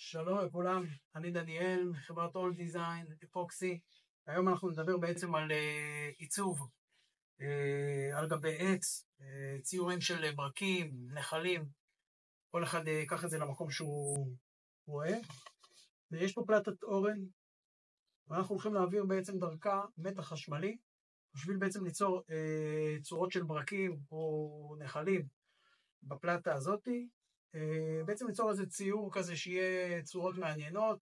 שלום לכולם, אני דניאל מחברת אול דיזיין, אפוקסי. היום אנחנו נדבר בעצם על עיצוב על גבי עץ, ציורים של ברקים, נחלים, כל אחד ייקח את זה למקום שהוא רואה. ויש פה פלטת אורן, ואנחנו הולכים להעביר בעצם דרכה מתח חשמלי, בשביל בעצם ליצור צורות של ברקים או נחלים בפלטה הזאתי. בעצם ליצור איזה ציור כזה שיהיה צורות מעניינות.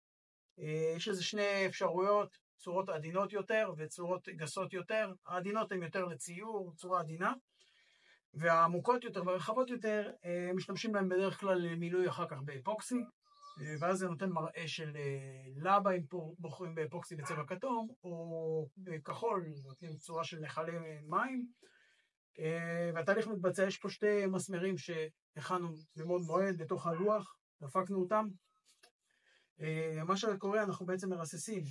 יש איזה שני אפשרויות, צורות עדינות יותר וצורות גסות יותר. העדינות הן יותר לציור, צורה עדינה, והעמוקות יותר והרחבות יותר משתמשים בהם בדרך כלל למילוי אחר כך באפוקסי, ואז זה נותן מראה של לבה אם בוחרים באפוקסי בצבע כתום, או בכחול נותנים צורה של נחלי מים. והתהליך מתבצע, יש פה שתי מסמרים שהכנו במוד מועד בתוך הלוח, דפקנו אותם. מה שקורה, אנחנו בעצם מרססים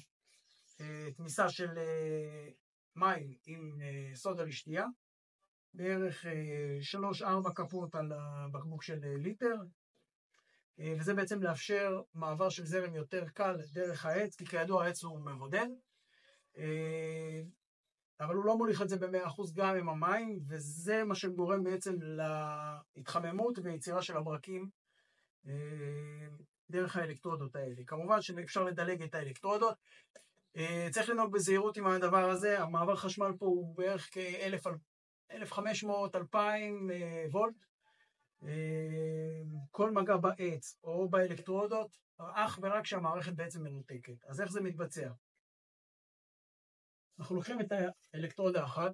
תמיסה של מים עם סודה לשתייה, בערך 3-4 כפות על הבקבוק של ליטר, וזה בעצם לאפשר מעבר של זרם יותר קל דרך העץ, כי כידוע העץ הוא מבודד, אבל הוא לא מוליך את זה ב100% גם עם המים, וזה מה שגורם בעצם להתחממות ויצירה של הברקים דרך האלקטרודות האלה. כמובן שאפשר לדלג את האלקטרודות, צריך לנהוג בזהירות עם הדבר הזה. המעבר חשמל פה הוא בערך כ-1500-2000 וולט. כל מגע בעץ או באלקטרודות, אך ורק שהמערכת בעצם מנותקת. אז איך זה מתבצע? אנחנו לוקחים את האלקטרודה אחת,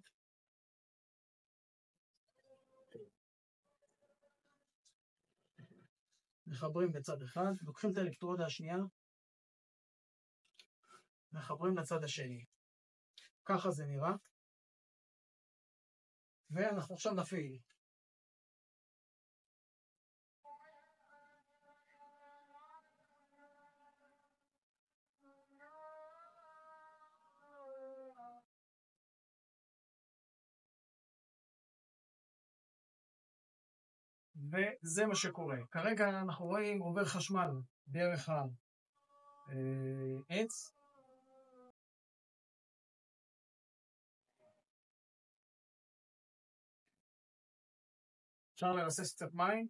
מחברים בצד אחד, לוקחים את האלקטרודה השנייה, מחברים לצד השני. ככה זה נראה. ואנחנו עכשיו נפעיל. וזה מה שקורה. כרגע אנחנו רואים עובר חשמל דרך העץ. אפשר לרסס קצת מים,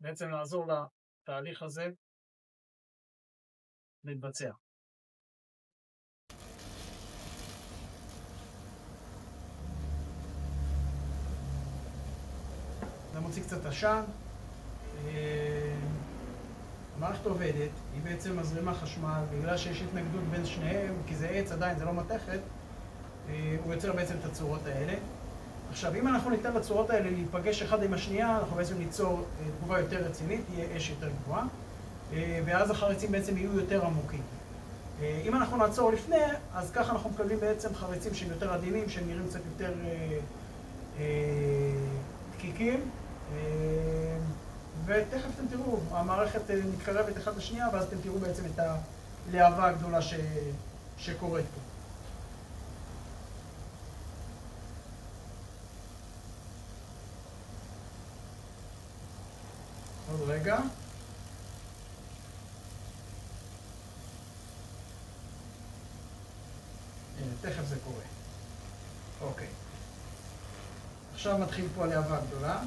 בעצם לעזור לתהליך הזה להתבצע. זה מוציא קצת עשן. המערכת עובדת, היא בעצם מזרימה חשמל, בגלל שיש התנגדות בין שניהם, כי זה עץ עדיין, זה לא מתכת, הוא יוצר בעצם את הצורות האלה. עכשיו, אם אנחנו ניתן לצורות האלה להיפגש אחד עם השנייה, אנחנו בעצם ניצור תגובה יותר רצינית, תהיה אש יותר גבוהה, ואז החריצים בעצם יהיו יותר עמוקים. אם אנחנו נעצור לפני, אז ככה אנחנו מקבלים בעצם חריצים שהם יותר עדינים, שהם נראים קצת יותר דקיקים, ותכף אתם תראו, המערכת מתקרבת אחד לשנייה, ואז אתם תראו בעצם את הלהבה הגדולה שקורית פה. עוד רגע. הנה, תכף זה קורה. אוקיי. עכשיו מתחיל פה הלהבה הגדולה.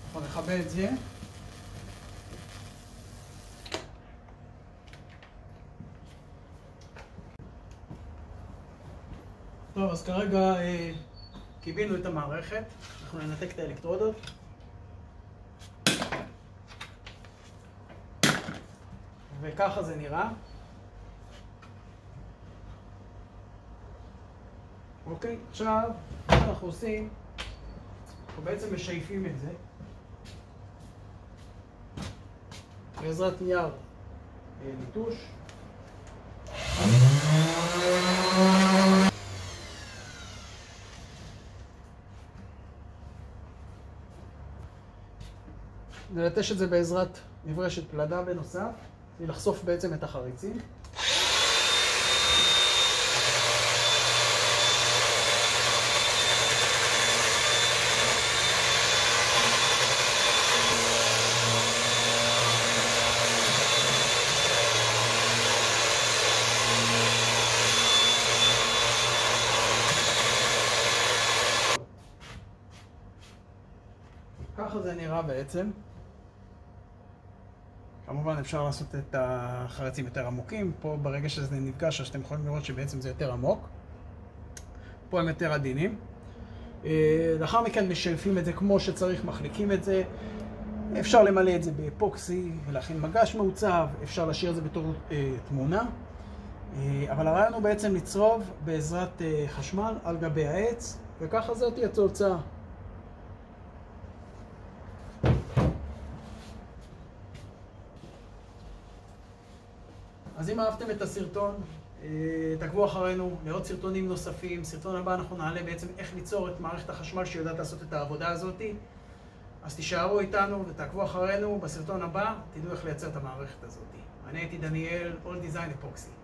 אנחנו נכבה את זה. טוב, אז כרגע קיבינו את המערכת. אנחנו ננתק את האלקטרודות. וככה זה נראה. אוקיי, עכשיו מה אנחנו עושים? אנחנו בעצם משייפים את זה בעזרת נייר ליטוש. נלטש את זה בעזרת מברשת פלדה בנוסף, לחשוף בעצם את החריצים. זה נראה בעצם. כמובן אפשר לעשות את החרצים יותר עמוקים. פה ברגע שזה נפגש, אז אתם יכולים לראות שבעצם זה יותר עמוק. פה הם יותר עדינים. לאחר מכן משלפים את זה כמו שצריך, מחליקים את זה. אפשר למלא את זה באפוקסי ולהכין מגש מעוצב, אפשר להשאיר את זה בתור תמונה. אבל הרעיון הוא בעצם לצרוב בעזרת חשמל על גבי העץ, וככה זאת תהיה תוצאה. אז אם אהבתם את הסרטון, תעקבו אחרינו לעוד סרטונים נוספים. סרטון הבא אנחנו נעלה בעצם איך ליצור את מערכת החשמל שיודעת לעשות את העבודה הזאת. אז תישארו איתנו ותעקבו אחרינו. בסרטון הבא תדעו איך לייצר את המערכת הזאת. אני הייתי דניאל, All Design Epoxy.